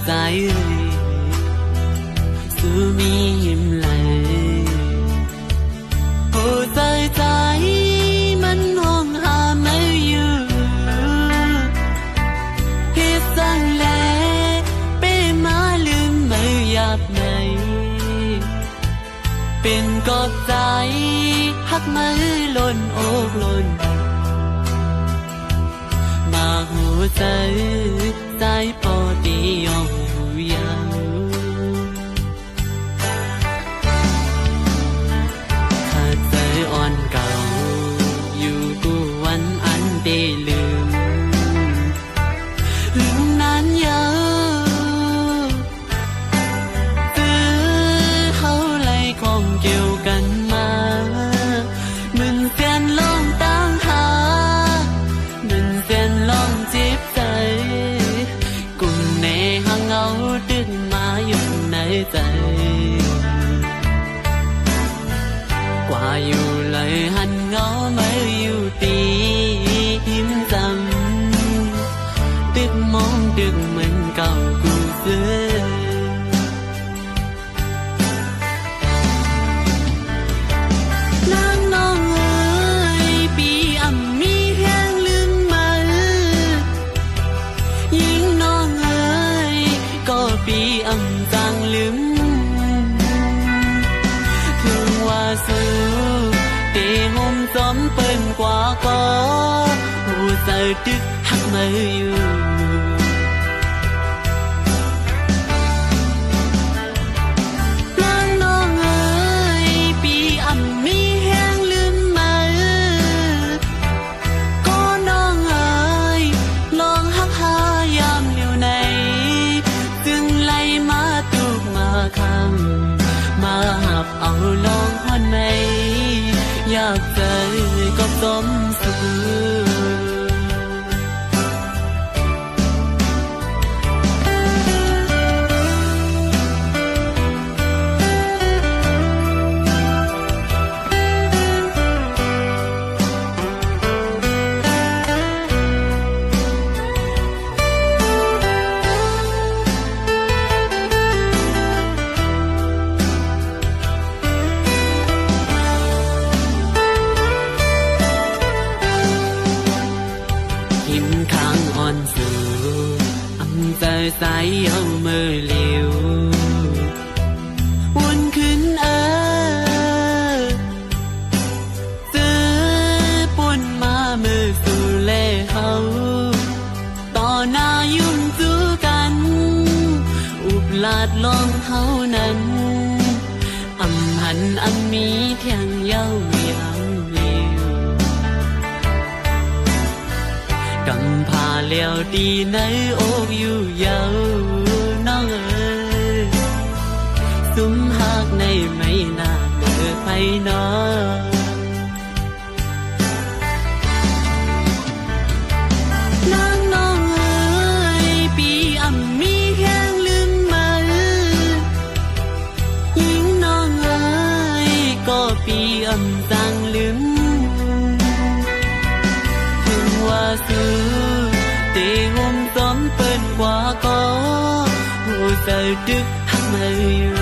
dài sự mi hiểm lại hồ dài dài mình hong hà mấy yêu hết sang lẽ bê máลืมไม่หยาบในเป็นกอดใจหักมือล้นอกล้นมาหัวใจใจพอดียอมยาวถ้าใจอ่อนเก่าอยู่กูวันอันได้ลืมนานยาวตื้อเขาไล่ของเกี่ยวกันมามึนเสียนลองตั้งหามึนเสียนลองจีบใจกุ่มในหางเงาดึงมาอยู่ในใจกว่าอยู่เลยหันเงาไม่อยู่ตีหิมจำติดมองดึกเหมือนเก่ากูเสือปีอำจางลืมถึงว่าสู้เตะหอมจอมเปิ้นกว่าก็หูเสือดึกหักมืออยู่นางน้องเอ๋ยปีอำมีแห้งลืมมือก็น้องเอ๋ยลองหักหายามอยู่ในมาหับเอาลองฮอนไหมอยากเจอก็สมสู่ข้างอ่อนสู่อำใจสายเอามือเลี้ยววนขึ้นซื้อปุ่นมามือสู่เล่เขาต่อหน้ายุ่มสู้กันอุบลาดลองเขานั้นอำหันอำมีเที่ยงเย้ากำพาเลี้ยวดีในอกอยู่ยาวน้องเอ๋ยสุมหักในไม่น่าเมื่อไพน้องน้องเอ๋ยปีอำมีแห้งลืมมือยิ่งน้องเอ๋ยก็ปีอำจางลืมว่าสู้เตะหอมจอมเปิ้นกว่าก็หูเสือดึกหักมืออยู่